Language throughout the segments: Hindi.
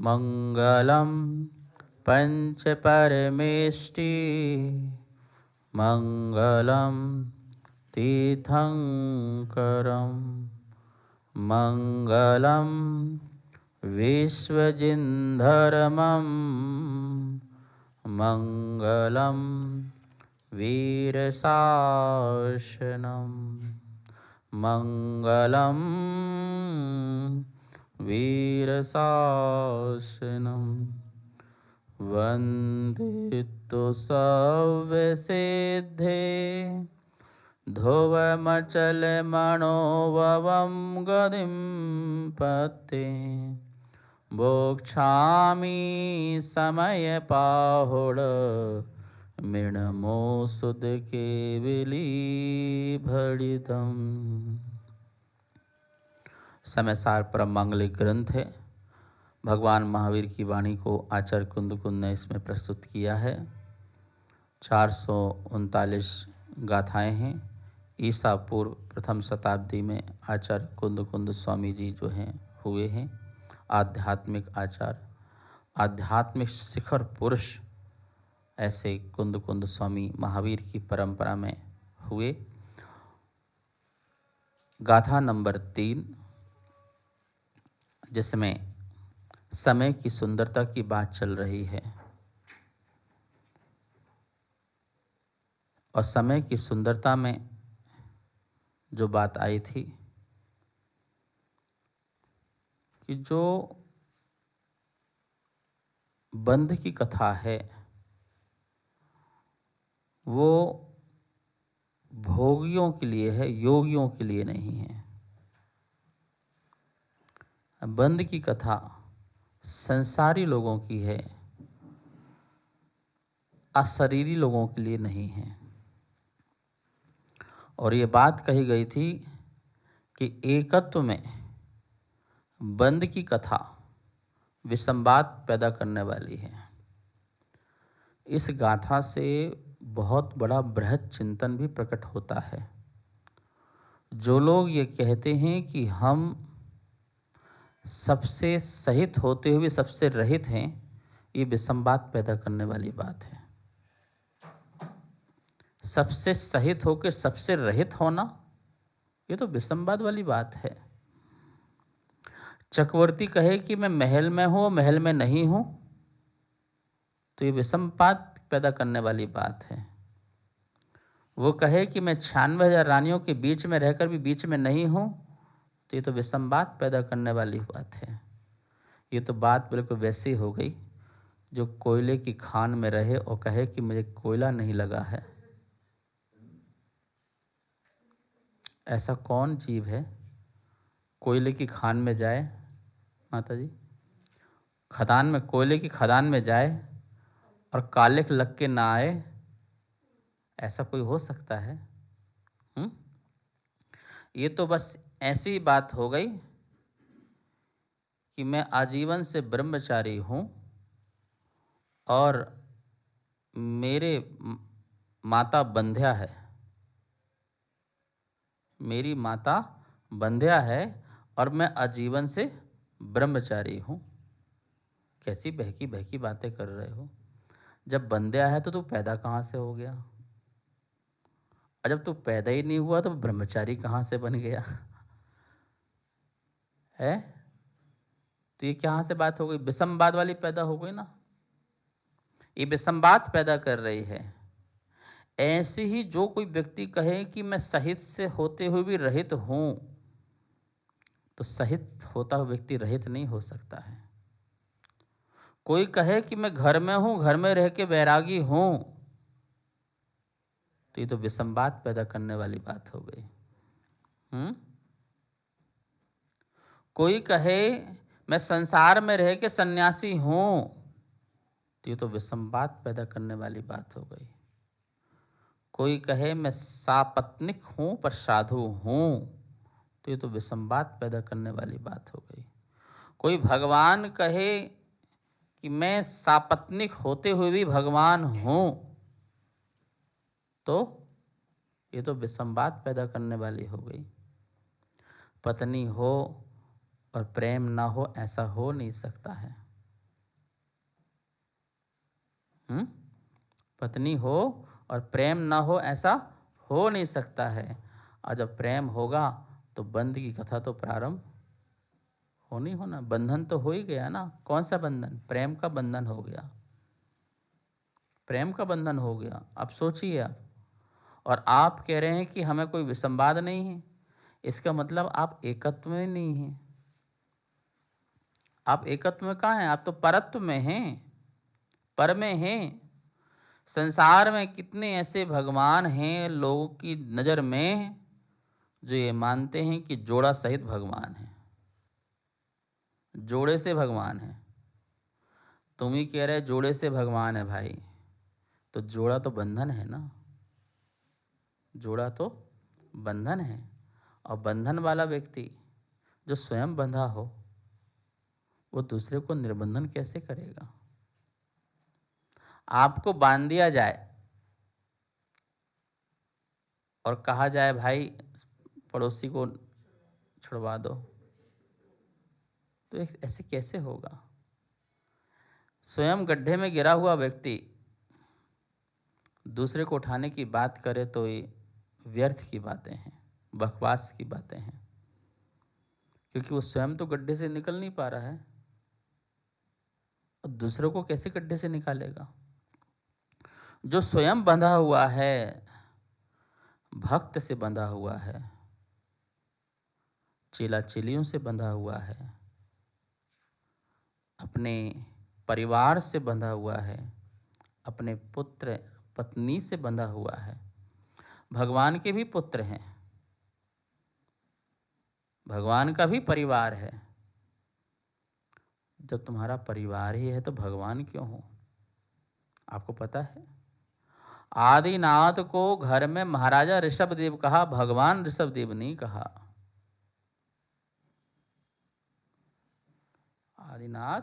मंगलम पंच परमेष्टि मंगलम तीर्थंकरम मंगलम विश्वजिन्धर्मं मंगलम वीरशासनम मंगलम वीरशासनम वन्दितु सव्यसिद्धे ध्रुवमचलमणोभवं गतिं पते बोक्षामि समयपाहुड मृणमोसुदकेविलीभणितम्। समयसार परम मांगलिक ग्रंथ है। भगवान महावीर की वाणी को आचार्य कुंद ने इसमें प्रस्तुत किया है। 439 गाथाएं हैं। ईसा पूर्व प्रथम शताब्दी में आचार्य कुंद स्वामी जी जो हैं हुए हैं आध्यात्मिक आचार्य, आध्यात्मिक शिखर पुरुष। ऐसे कुंद स्वामी महावीर की परंपरा में हुए। गाथा नंबर 3, जिसमें समय की सुंदरता की बात चल रही है और समय की सुंदरता में जो बात आई थी कि जो बंध की कथा है वो भोगियों के लिए है, योगियों के लिए नहीं है। बंध की कथा संसारी लोगों की है, अशरीरी लोगों के लिए नहीं है। और ये बात कही गई थी कि एकत्व में बंध की कथा विसंवाद पैदा करने वाली है। इस गाथा से बहुत बड़ा बृहद चिंतन भी प्रकट होता है। जो लोग ये कहते हैं कि हम सबसे सहित होते हुए सबसे रहित हैं, ये विसंवाद पैदा करने वाली बात है। सबसे सहित होकर सबसे रहित होना, ये तो विसंवाद वाली बात है। चक्रवर्ती कहे कि मैं महल में हूं, महल में नहीं हूं, तो ये विसंवाद पैदा करने वाली बात है। वो कहे कि मैं 96,000 रानियों के बीच में रहकर भी बीच में नहीं हूं, तो ये तो विसंवाद पैदा करने वाली बात है। ये तो बात बिल्कुल वैसी हो गई जो कोयले की खान में रहे और कहे कि मुझे कोयला नहीं लगा है। ऐसा कौन जीव है कोयले की खान में जाए, माता जी, खदान में, कोयले की खदान में जाए और कालिख लग के ना आए? ऐसा कोई हो सकता है? ये तो बस ऐसी बात हो गई कि मैं आजीवन से ब्रह्मचारी हूँ और मेरे माता बंध्या है, मेरी माता बंध्या है और मैं आजीवन से ब्रह्मचारी हूँ। कैसी बहकी बहकी बातें कर रहे हो? जब बंध्या है तो तू पैदा कहाँ से हो गया? और जब तू पैदा ही नहीं हुआ तो ब्रह्मचारी कहाँ से बन गया है? तो ये कहाँ से बात हो गई? विसंवाद वाली पैदा हो गई ना। ये विसंवाद पैदा कर रही है। ऐसे ही जो कोई व्यक्ति कहे कि मैं सहित से होते हुए भी रहित हूं, तो सहित होता हुआ व्यक्ति रहित नहीं हो सकता है। कोई कहे कि मैं घर में हूं, घर में रह के वैरागी हूं, तो ये तो विसंवाद पैदा करने वाली बात हो गई। कोई कहे मैं संसार में रह के सन्यासी हूं, तो ये तो विसंवाद पैदा करने वाली बात हो गई। कोई कहे मैं सापत्निक हूं पर साधु हूं, तो ये तो विसंवाद पैदा करने वाली बात हो गई। कोई भगवान कहे कि मैं सापत्निक होते हुए भी भगवान हूं, तो ये तो विसंवाद पैदा करने वाली हो गई। पत्नी हो और प्रेम ना हो, ऐसा हो नहीं सकता है। पत्नी हो और प्रेम ना हो, ऐसा हो नहीं सकता है। और जब प्रेम होगा तो बंध की कथा तो प्रारंभ होनी होना। बंधन तो हो ही गया ना। कौन सा बंधन? प्रेम का बंधन हो गया, प्रेम का बंधन हो गया। अब सोचिए आप, और आप कह रहे हैं कि हमें कोई विसंवाद नहीं है। इसका मतलब आप एकत्व में नहीं हैं। आप एकत्व में कहाँ हैं? आप तो परत्व में हैं, पर में हैं। संसार में कितने ऐसे भगवान हैं लोगों की नज़र में जो ये मानते हैं कि जोड़ा सहित भगवान है, जोड़े से भगवान है। तुम ही कह रहे जोड़े से भगवान है भाई, तो जोड़ा तो बंधन है ना, जोड़ा तो बंधन है। और बंधन वाला व्यक्ति जो स्वयं बंधा हो वो दूसरे को निर्बंधन कैसे करेगा? आपको बांध दिया जाए और कहा जाए भाई पड़ोसी को छुड़वा दो, तो ऐसे कैसे होगा? स्वयं गड्ढे में गिरा हुआ व्यक्ति दूसरे को उठाने की बात करे तो ये व्यर्थ की बातें हैं, बकवास की बातें हैं, क्योंकि वो स्वयं तो गड्ढे से निकल नहीं पा रहा है और दूसरों को कैसे गड्ढे से निकालेगा? जो स्वयं बंधा हुआ है, भक्त से बंधा हुआ है, चेला चेलियों से बंधा हुआ है, अपने परिवार से बंधा हुआ है, अपने पुत्र पत्नी से बंधा हुआ है। भगवान के भी पुत्र हैं, भगवान का भी परिवार है। जब तुम्हारा परिवार ही है तो भगवान क्यों हो? आपको पता है, आदिनाथ को घर में महाराजा ऋषभदेव कहा, भगवान ऋषभदेव नहीं कहा। आदिनाथ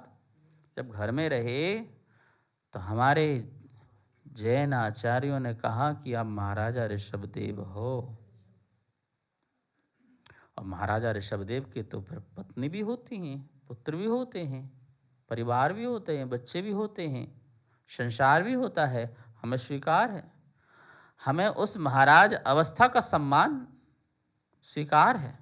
जब घर में रहे तो हमारे जैन आचार्यों ने कहा कि आप महाराजा ऋषभदेव हो। और महाराजा ऋषभदेव के तो फिर पत्नी भी होती हैं, पुत्र भी होते हैं, परिवार भी होते हैं, बच्चे भी होते हैं, संसार भी होता है। हमें स्वीकार है, हमें उस महाराज अवस्था का सम्मान स्वीकार है।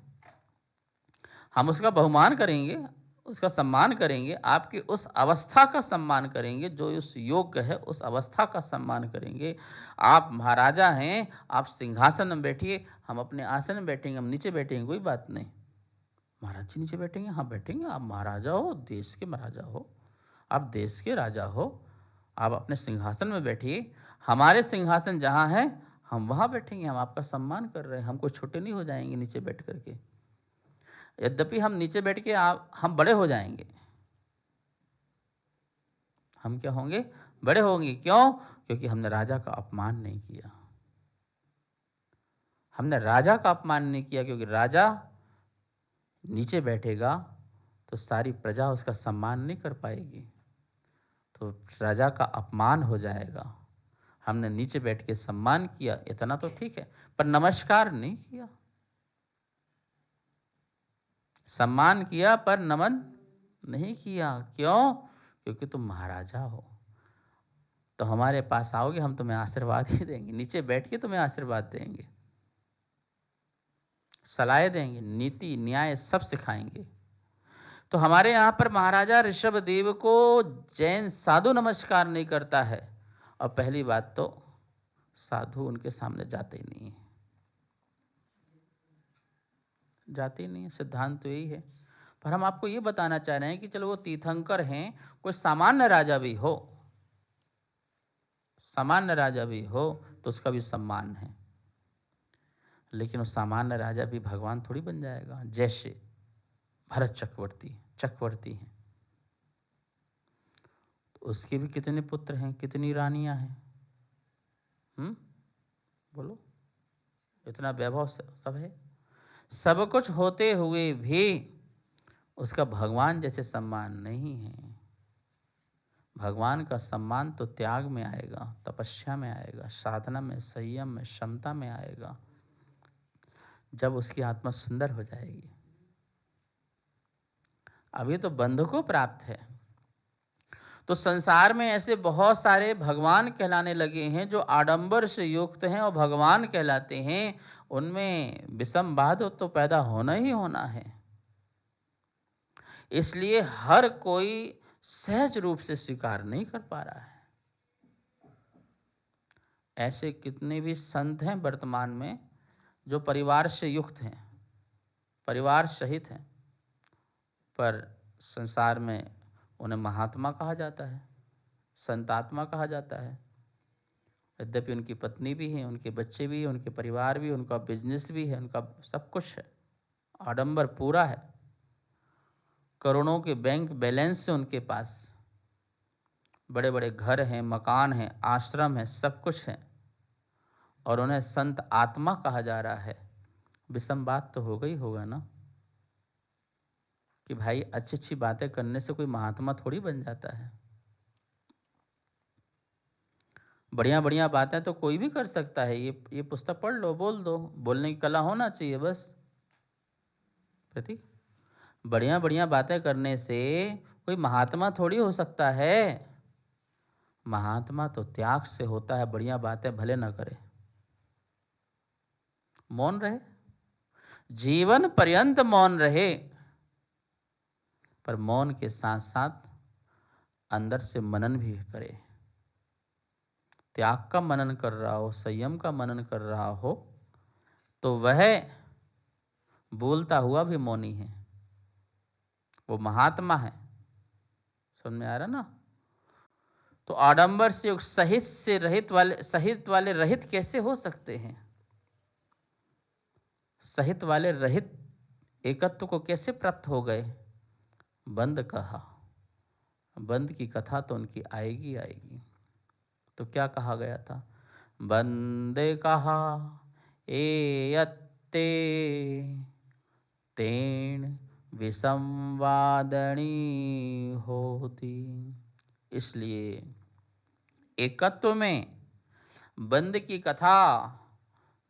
हम उसका बहुमान करेंगे, उसका सम्मान करेंगे, आपकी उस अवस्था का सम्मान करेंगे जो उस योग्य है, उस अवस्था का सम्मान करेंगे। आप महाराजा हैं, आप सिंहासन में बैठिए, हम अपने आसन में बैठेंगे, हम नीचे बैठेंगे, कोई बात नहीं। महाराज जी नीचे बैठेंगे, हाँ बैठेंगे। आप महाराजा हो, देश के महाराजा हो, आप देश के राजा हो, आप अपने सिंहासन में बैठिए। हमारे सिंहासन जहाँ है हम वहाँ बैठेंगे, हम आपका सम्मान कर रहे हैं, हम कोई छोटे नहीं हो जाएंगे नीचे बैठ करके। यद्यपि हम नीचे बैठ के हम बड़े हो जाएंगे। हम क्या होंगे? बड़े होंगे। क्यों? क्योंकि हमने राजा का अपमान नहीं किया। हमने राजा का अपमान नहीं किया, क्योंकि राजा नीचे बैठेगा तो सारी प्रजा उसका सम्मान नहीं कर पाएगी, तो राजा का अपमान हो जाएगा। हमने नीचे बैठ के सम्मान किया, इतना तो ठीक है, पर नमस्कार नहीं किया। सम्मान किया पर नमन नहीं किया। क्यों? क्योंकि तुम महाराजा हो, तो हमारे पास आओगे, हम तुम्हें आशीर्वाद ही देंगे, नीचे बैठ के तुम्हें आशीर्वाद देंगे, सलाह देंगे, नीति न्याय सब सिखाएंगे। तो हमारे यहाँ पर महाराजा ऋषभदेव को जैन साधु नमस्कार नहीं करता है। और पहली बात तो साधु उनके सामने जाते ही नहीं है, जाते ही नहीं है, सिद्धांत तो यही है। पर हम आपको ये बताना चाह रहे हैं कि चलो वो तीर्थंकर हैं, कोई सामान्य राजा भी हो, सामान्य राजा भी हो तो उसका भी सम्मान है। लेकिन वो सामान्य राजा भी भगवान थोड़ी बन जाएगा। जैसे भरत चक्रवर्ती हैं, तो उसके भी कितने पुत्र हैं, कितनी रानियां हैं, बोलो। इतना वैभव सब है, सब कुछ होते हुए भी उसका भगवान जैसे सम्मान नहीं है। भगवान का सम्मान तो त्याग में आएगा, तपस्या में आएगा, साधना में, संयम में, क्षमता में आएगा, जब उसकी आत्मा सुंदर हो जाएगी। अभी तो बंध को प्राप्त है, तो संसार में ऐसे बहुत सारे भगवान कहलाने लगे हैं जो आडंबर से युक्त हैं और भगवान कहलाते हैं, उनमें विषमवाद तो पैदा होना ही होना है। इसलिए हर कोई सहज रूप से स्वीकार नहीं कर पा रहा है। ऐसे कितने भी संत हैं वर्तमान में जो परिवार से युक्त हैं, परिवार सहित हैं, पर संसार में उन्हें महात्मा कहा जाता है, संतात्मा कहा जाता है। यद्यपि उनकी पत्नी भी है, उनके बच्चे भी हैं, उनके परिवार भी, उनका बिजनेस भी है, उनका सब कुछ है, आडंबर पूरा है, करोड़ों के बैंक बैलेंस है उनके पास, बड़े बड़े घर हैं, मकान हैं, आश्रम है, सब कुछ है, और उन्हें संत आत्मा कहा जा रहा है। विषम बात तो होगा ही होगा ना कि भाई अच्छी अच्छी बातें करने से कोई महात्मा थोड़ी बन जाता है। बढ़िया बढ़िया बातें तो कोई भी कर सकता है। ये पुस्तक पढ़ लो, बोल दो, बोलने की कला होना चाहिए बस। प्रतीक, बढ़िया बढ़िया बातें करने से कोई महात्मा थोड़ी हो सकता है। महात्मा तो त्याग से होता है, बढ़िया बातें भले न करे, मौन रहे, जीवन पर्यंत मौन रहे, पर मौन के साथ साथ अंदर से मनन भी करे। त्याग का मनन कर रहा हो, संयम का मनन कर रहा हो, तो वह बोलता हुआ भी मौनी है, वो महात्मा है। समझ में आ रहा ना? तो आडंबर से सहित वाले रहित कैसे हो सकते हैं? सहित वाले रहित एकत्व को कैसे प्राप्त हो गए? बंद कहा, बंद की कथा तो उनकी आएगी आएगी। तो क्या कहा गया था? बंदे कहा ए यत्ते तेन विसंवादनी होती। इसलिए एकत्व में बंद की कथा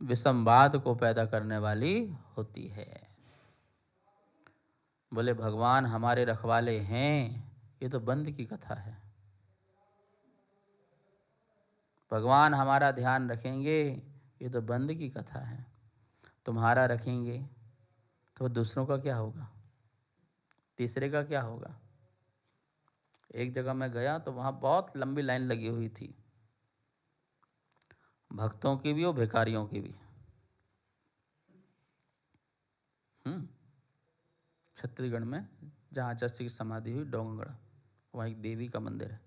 विसंवाद को पैदा करने वाली होती है। बोले भगवान हमारे रखवाले हैं, ये तो बंद की कथा है। भगवान हमारा ध्यान रखेंगे, ये तो बंद की कथा है। तुम्हारा रखेंगे तो दूसरों का क्या होगा? तीसरे का क्या होगा? एक जगह मैं गया तो वहाँ बहुत लंबी लाइन लगी हुई थी, भक्तों की भी और भिखारियों की भी। छत्तीसगढ़ में जहाँ आचार्य की समाधि हुई, डोंगरगढ़, वहाँ एक देवी का मंदिर है।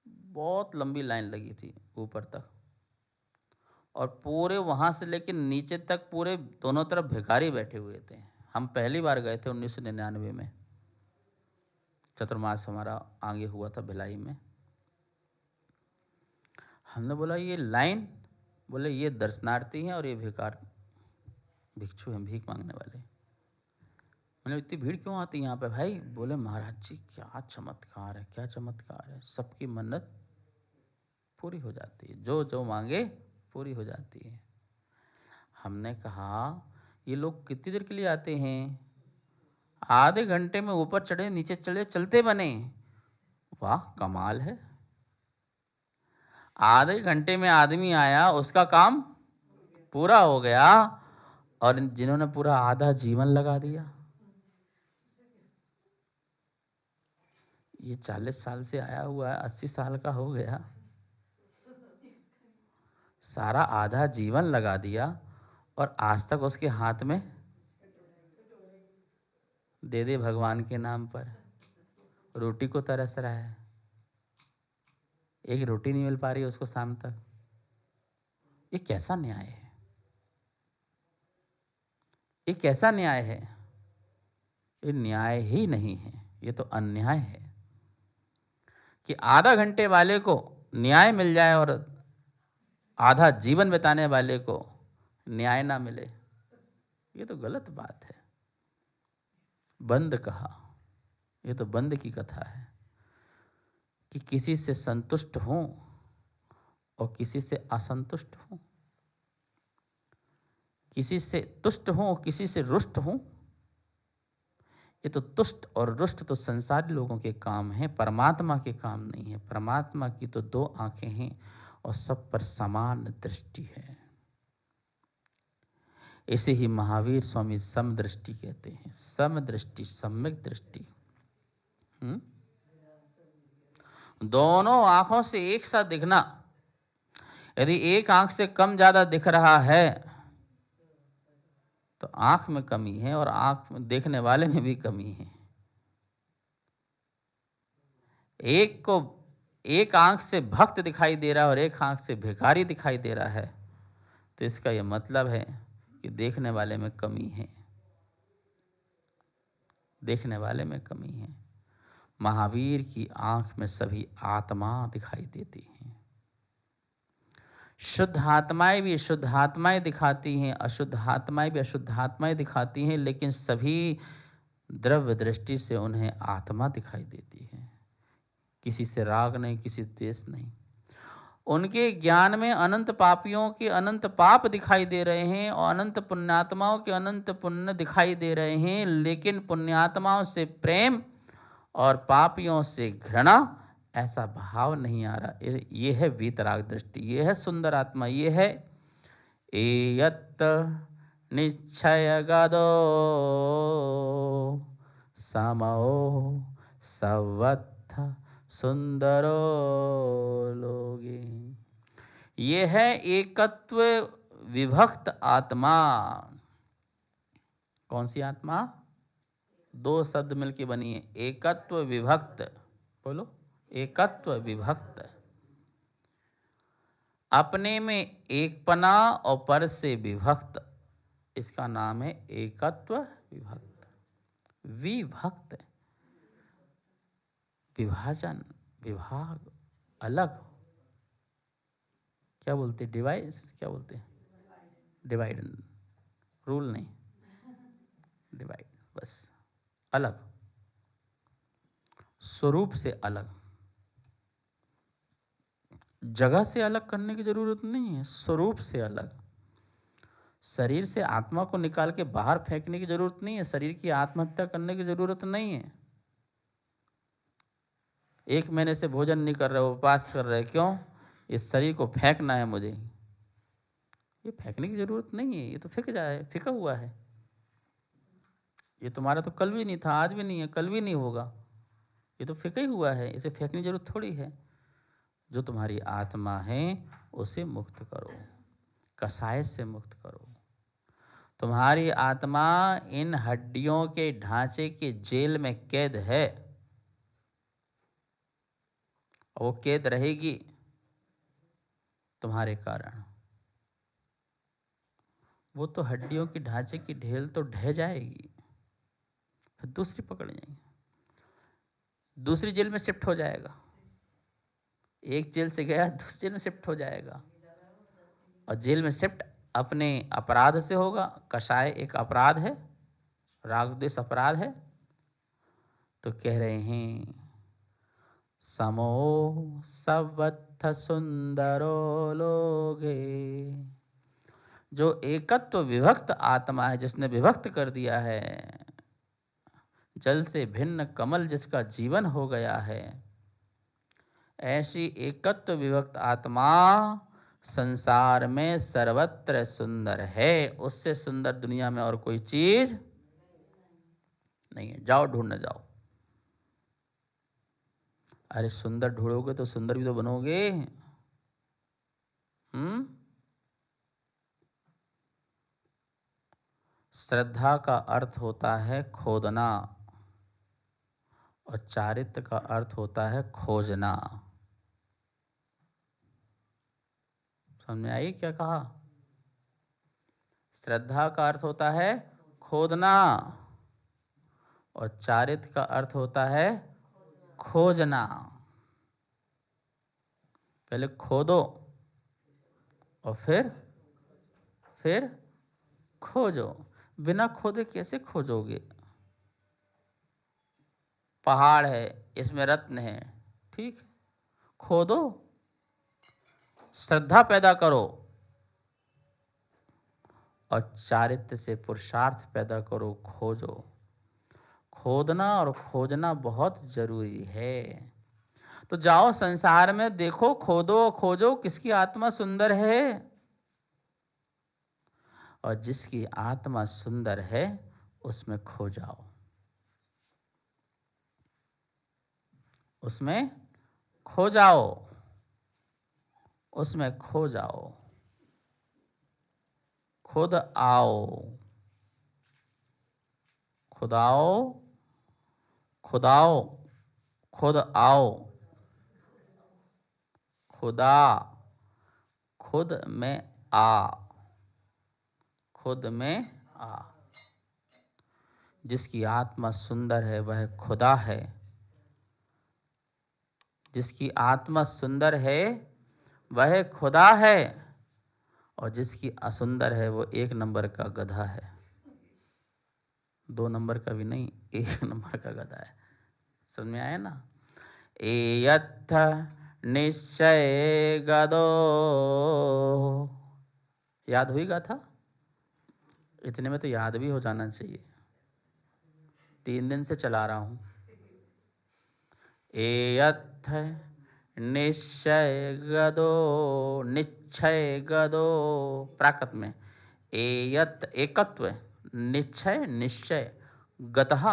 बहुत लंबी लाइन लगी थी ऊपर तक, और पूरे वहाँ से लेकर नीचे तक पूरे दोनों तरफ भिखारी बैठे हुए थे। हम पहली बार गए थे 1999 में, चतुर्मास हमारा आगे हुआ था भिलाई में। हमने बोला ये लाइन, बोले ये दर्शनार्थी हैं और ये भिक्षु हैं, भीख मांगने वाले। मैंने इतनी भीड़ क्यों आती है यहाँ पे भाई? बोले महाराज जी क्या चमत्कार है, क्या चमत्कार है, सबकी मन्नत पूरी हो जाती है, जो जो मांगे पूरी हो जाती है। हमने कहा ये लोग कितनी देर के लिए आते हैं? आधे घंटे में ऊपर चढ़े नीचे चढ़े चलते बने। वाह कमाल है। आधे घंटे में आदमी आया, उसका काम पूरा हो गया, और जिन्होंने पूरा आधा जीवन लगा दिया, ये 40 साल से आया हुआ है, 80 साल का हो गया, सारा आधा जीवन लगा दिया, और आज तक उसके हाथ में दे दे भगवान के नाम पर रोटी को तरस रहा है। एक रोटी नहीं मिल पा रही उसको शाम तक। ये कैसा न्याय है? ये कैसा न्याय है? ये न्याय ही नहीं है, ये तो अन्याय है कि आधा घंटे वाले को न्याय मिल जाए और आधा जीवन बिताने वाले को न्याय ना मिले। ये तो गलत बात है। बंद कहा, ये तो बंद की कथा है कि किसी से संतुष्ट हूं और किसी से असंतुष्ट हूं, किसी से तुष्ट हूं और किसी से रुष्ट हूं, ये तो तुष्ट और रुष्ट तो संसारी लोगों के काम हैं, परमात्मा के काम नहीं है। परमात्मा की तो 2 आंखें हैं और सब पर समान दृष्टि है। इसे ही महावीर स्वामी समदृष्टि कहते हैं। समदृष्टि, सम्यक दृष्टि। दोनों आंखों से एक साथ दिखना। यदि एक आंख से कम ज्यादा दिख रहा है तो आंख में कमी है और आंख में देखने वाले में भी कमी है। एक को एक आंख से भक्त दिखाई दे रहा है और एक आंख से भिखारी दिखाई दे रहा है, तो इसका यह मतलब है कि देखने वाले में कमी है। देखने वाले में कमी है। महावीर की आंख में सभी आत्मा दिखाई देती हैं। शुद्ध आत्माएं भी शुद्ध आत्माएं दिखाती हैं, अशुद्ध आत्माएं भी अशुद्ध आत्माएं दिखाती हैं, लेकिन सभी द्रव्य दृष्टि से उन्हें आत्मा दिखाई देती है। किसी से राग नहीं, किसी से द्वेष नहीं। उनके ज्ञान में अनंत पापियों के अनंत पाप दिखाई दे रहे हैं और अनंत पुण्यात्माओं के अनंत पुण्य दिखाई दे रहे हैं, लेकिन पुण्यात्माओं से प्रेम और पापियों से घृणा ऐसा भाव नहीं आ रहा। ये है वीतराग दृष्टि, ये है सुंदर आत्मा, ये है एयत निश्चय गदो समो सवत्थ सुंदरो लोगे। ये है एकत्व विभक्त आत्मा। कौन सी आत्मा? 2 शब्द मिलके बनी है, एकत्व विभक्त। बोलो, एकत्व विभक्त। अपने में एकपना और पर से विभक्त, इसका नाम है एकत्व विभक्त। विभक्त, विभाजन, विभाग, अलग। क्या बोलते? डिवाइस, क्या बोलते हैं? डिवाइड, रूल नहीं, डिवाइड, बस। अलग, स्वरूप से अलग। जगह से अलग करने की जरूरत नहीं है, स्वरूप से अलग। शरीर से आत्मा को निकाल के बाहर फेंकने की जरूरत नहीं है, शरीर की आत्महत्या करने की जरूरत नहीं है। 1 महीने से भोजन नहीं कर रहे हो, उपवास कर रहे, क्यों? इस शरीर को फेंकना है मुझे। ये फेंकने की जरूरत नहीं है, ये तो फेंक जाए, फेंका हुआ है। ये तुम्हारा तो कल भी नहीं था, आज भी नहीं है, कल भी नहीं होगा। ये तो फेंका ही हुआ है, इसे फेंकने की जरूरत थोड़ी है। जो तुम्हारी आत्मा है उसे मुक्त करो, कसाय से मुक्त करो। तुम्हारी आत्मा इन हड्डियों के ढांचे के जेल में कैद है, और वो कैद रहेगी तुम्हारे कारण। वो तो हड्डियों की ढांचे की ढेल तो ढह जाएगी, फिर दूसरी पकड़ जाएगी, दूसरी जेल में शिफ्ट हो जाएगा। एक जेल से गया, दूसरी जेल में शिफ्ट हो जाएगा। और जेल में शिफ्ट अपने अपराध से होगा। कषाय एक अपराध है, राग द्वेष अपराध है। तो कह रहे हैं समो सवत्थ सुंदरो लोगे। जो एकत्व विभक्त आत्मा है, जिसने विभक्त कर दिया है, जल से भिन्न कमल जिसका जीवन हो गया है, ऐसी एकत्व विभक्त आत्मा संसार में सर्वत्र सुंदर है। उससे सुंदर दुनिया में और कोई चीज नहीं है। जाओ ढूंढने जाओ। अरे सुंदर ढूंढोगे तो सुंदर भी तो बनोगे। श्रद्धा का अर्थ होता है खोदना और चारित्र का अर्थ होता है खोजना। समझ में आई क्या कहा? श्रद्धा का अर्थ होता है खोदना और चारित्र का अर्थ होता है खोजना। पहले खोदो और फिर खोजो। बिना खोदे कैसे खोजोगे? पहाड़ है, इसमें रत्न है, ठीक, खोदो, श्रद्धा पैदा करो और चारित्र से पुरुषार्थ पैदा करो, खोजो। खोदना और खोजना बहुत जरूरी है। तो जाओ संसार में देखो, खोदो खोजो किसकी आत्मा सुंदर है, और जिसकी आत्मा सुंदर है उसमें खो जाओ, उसमें खो जाओ, उसमें खो जाओ। खुद आओ, खुदाओ, खुदाओ, खुद आओ, खुदा, खुद में आ, खुद में आ। जिसकी आत्मा सुंदर है वह खुदा है, जिसकी आत्मा सुंदर है वह खुदा है, और जिसकी असुंदर है वो 1 नंबर का गधा है। 2 नंबर का भी नहीं, 1 नंबर का गधा है। समझ में आया ना? एयथ निश्चय गदो, याद हुई गाथा? इतने में तो याद भी हो जाना चाहिए, 3 दिन से चला रहा हूं। एयथ निश्चय गदो, निश्चय गदो प्राकृत में, एयत एकत्व, निश्चय निश्चय, गतः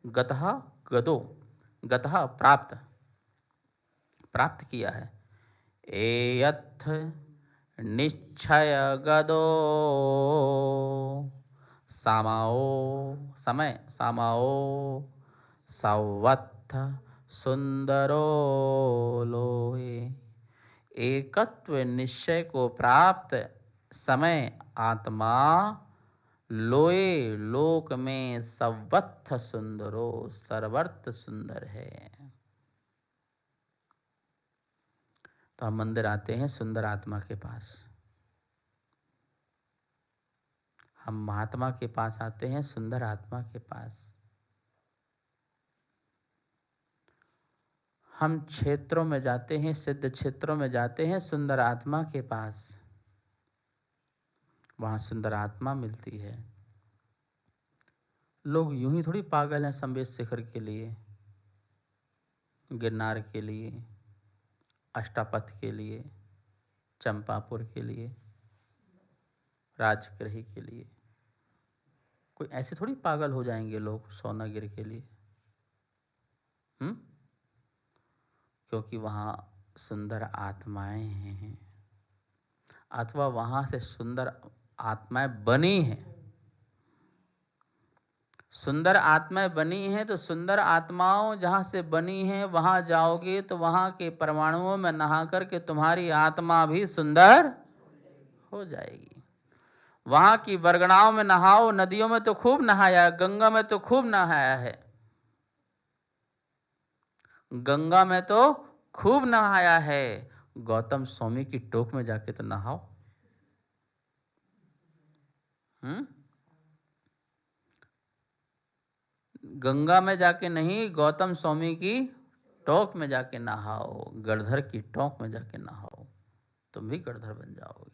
गतः गदो, गतः प्राप्त, प्राप्त किया है। एयथ निश्चय गदो सामाओ, समय सामाओ, सवत्थ सुंदरो लोए। एकत्व निश्चय को प्राप्त समय आत्मा लोए लोक में सर्वत्र सुंदरो, सर्वत्र सुंदर है। तो हम मंदिर आते हैं सुंदर आत्मा के पास, हम महात्मा के पास आते हैं सुंदर आत्मा के पास। हम क्षेत्रों में जाते हैं, सिद्ध क्षेत्रों में जाते हैं सुंदर आत्मा के पास, वहां सुंदर आत्मा मिलती है। लोग यूं ही थोड़ी पागल हैं संवेद शिखर के लिए, गिरनार के लिए, अष्टापथ के लिए, चंपापुर के लिए, राजगृह के लिए। कोई ऐसे थोड़ी पागल हो जाएंगे लोग सोनागिर के लिए, क्योंकि वहाँ सुंदर आत्माएं हैं, अथवा वहाँ से सुंदर आत्माएं बनी हैं। सुंदर आत्माएं बनी हैं तो सुंदर आत्माओं जहाँ से बनी हैं वहाँ जाओगे तो वहाँ के परमाणुओं में नहा करके तुम्हारी आत्मा भी सुंदर हो जाएगी। वहाँ की बरगड़ाओं में नहाओ, नदियों में तो खूब नहाया, गंगा में तो खूब नहाया है, गंगा में तो खूब नहाया है। गौतम स्वामी की टोक में जाके तो नहाओ। गंगा में जाके नहीं, गौतम स्वामी की टोक में जाके नहाओ, गढ़धर की टोक में जाके नहाओ, तुम भी गढ़धर बन जाओगे,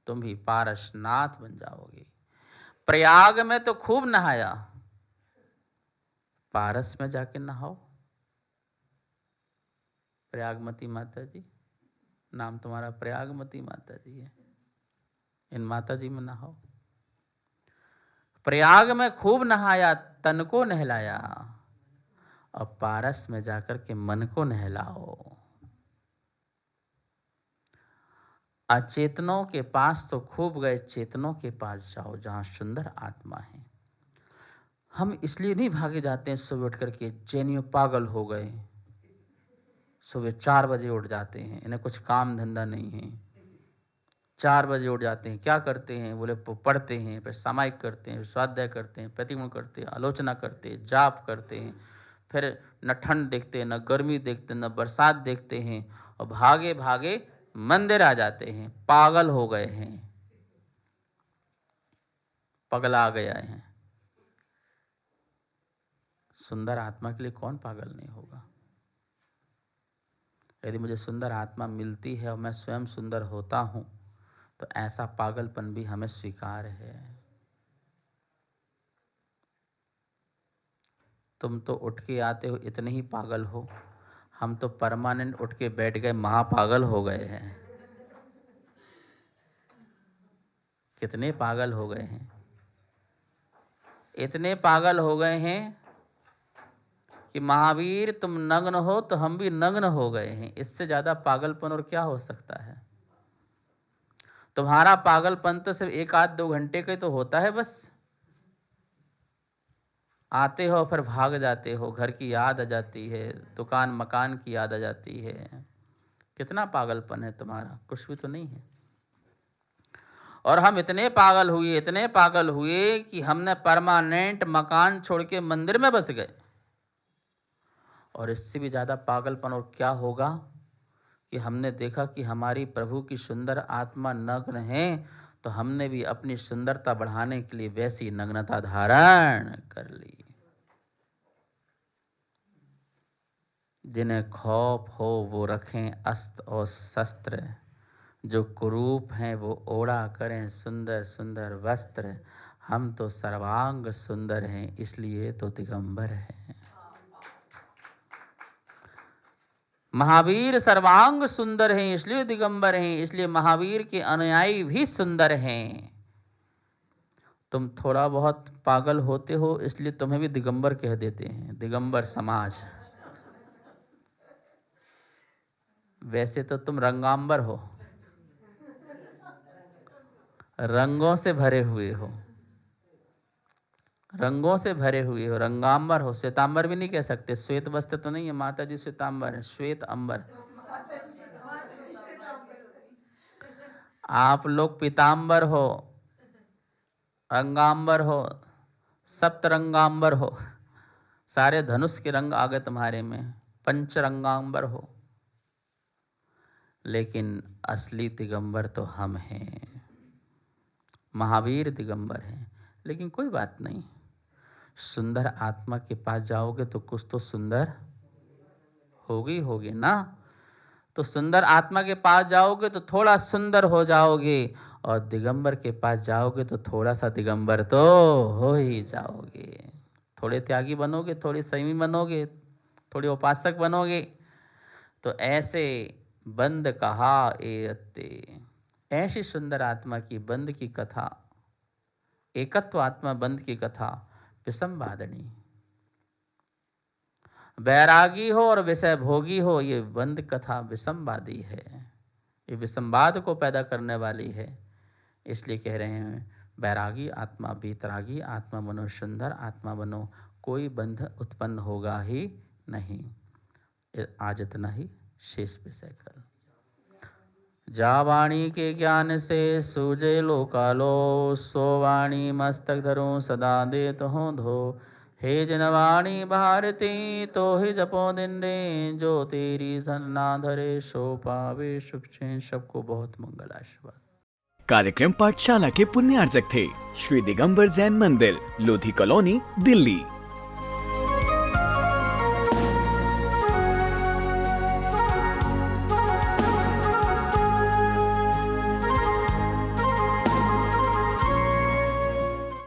तुम भी पारसनाथ बन जाओगे। प्रयाग में तो खूब नहाया, पारस में जाके नहाओ। प्रयागमती माता जी, नाम तुम्हारा प्रयागमती माता जी है, इन माता जी में नहाओ। प्रयाग में खूब नहाया, तन को नहलाया, और पारस में जाकर के मन को नहलाओ। अचेतनों के पास तो खूब गए, चेतनों के पास जाओ जहां सुंदर आत्मा है। हम इसलिए नहीं भागे जाते हैं सुबह उठ करके, जैनियों पागल हो गए, सुबह 4 बजे उठ जाते हैं, इन्हें कुछ काम धंधा नहीं है। 4 बजे उठ जाते हैं, क्या करते हैं बोले, पढ़ते हैं, फिर सामायिक करते हैं, स्वाध्याय करते हैं, प्रतिगुण करते हैं, आलोचना करते हैं, जाप करते हैं, फिर न ठंड देखते हैं, न गर्मी देखते हैं, न बरसात देखते हैं, और भागे भागे मंदिर आ जाते हैं। पागल हो गए हैं, पगला गया है। सुंदर आत्मा के लिए कौन पागल नहीं होगा? यदि मुझे सुंदर आत्मा मिलती है और मैं स्वयं सुंदर होता हूँ तो ऐसा पागलपन भी हमें स्वीकार है। तुम तो उठ के आते हो इतने ही पागल हो, हम तो परमानेंट उठ के बैठ गए महापागल हो गए हैं। कितने पागल हो गए हैं, इतने पागल हो गए हैं कि महावीर तुम नग्न हो तो हम भी नग्न हो गए हैं। इससे ज़्यादा पागलपन और क्या हो सकता है। तुम्हारा पागलपन तो सिर्फ 1-2 घंटे का ही तो होता है बस। आते हो फिर भाग जाते हो, घर की याद आ जाती है, दुकान मकान की याद आ जाती है। कितना पागलपन है तुम्हारा, कुछ भी तो नहीं है। और हम इतने पागल हुए कि हमने परमानेंट मकान छोड़ के मंदिर में बस गए। और इससे भी ज़्यादा पागलपन और क्या होगा कि हमने देखा कि हमारी प्रभु की सुंदर आत्मा नग्न है, तो हमने भी अपनी सुंदरता बढ़ाने के लिए वैसी नग्नता धारण कर ली। जिन्हें खौफ हो वो रखें अस्त्र और शस्त्र, जो कुरूप हैं वो ओढ़ा करें सुंदर सुंदर वस्त्र। हम तो सर्वांग सुंदर हैं इसलिए तो दिगंबर हैं। महावीर सर्वांग सुंदर हैं इसलिए दिगंबर हैं, इसलिए महावीर के अनुयायी भी सुंदर हैं। तुम थोड़ा बहुत पागल होते हो इसलिए तुम्हें भी दिगंबर कह देते हैं, दिगंबर समाज। वैसे तो तुम रंगांबर हो, रंगों से भरे हुए हो, रंगों से भरे हुए हो, रंगांबर हो। श्वेतांबर भी नहीं कह सकते, श्वेत वस्त्र तो नहीं है, माता जी श्वेतांबर है, श्वेत अंबर। आप लोग पीतांबर हो, रंगांबर हो, सप्तरंगांबर हो, सारे धनुष के रंग आ गए तुम्हारे में, पंचरंगांबर हो। लेकिन असली दिगंबर तो हम हैं, महावीर दिगंबर हैं। लेकिन कोई बात नहीं, सुंदर आत्मा के पास जाओगे तो कुछ तो सुंदर होगी ना। तो सुंदर आत्मा के पास जाओगे तो थोड़ा सुंदर हो जाओगे, और दिगंबर के पास जाओगे तो थोड़ा सा दिगंबर तो हो ही जाओगे। थोड़े त्यागी बनोगे, थोड़ी संयमी बनोगे, थोड़े उपासक बनोगे। तो ऐसे बंद कहा ए अत्ते, ऐसी सुंदर आत्मा की बंद की कथा, एकत्व आत्मा बंद की कथा विषमवादिनी। बैरागी हो और विषय भोगी हो, ये बंद कथा विषमवादी है, ये विषमवाद को पैदा करने वाली है। इसलिए कह रहे हैं बैरागी आत्मा, बीतरागी आत्मा बनो, सुंदर आत्मा बनो, कोई बंध उत्पन्न होगा ही नहीं। आज इतना ही, शेष विषय कल। जा वाणी के ज्ञान से सूझे लोकालो, सो वाणी मस्तक धरो सदा देत हो धो। हे जनवाणी भारती तो ही जपो दिन रे, जो तेरी ना धरे सो पावे सुख चैन। सबको बहुत मंगल आशीर्वाद। कार्यक्रम पाठशाला के पुण्यार्जक थे श्री दिगंबर जैन मंदिर, लोधी कॉलोनी, दिल्ली।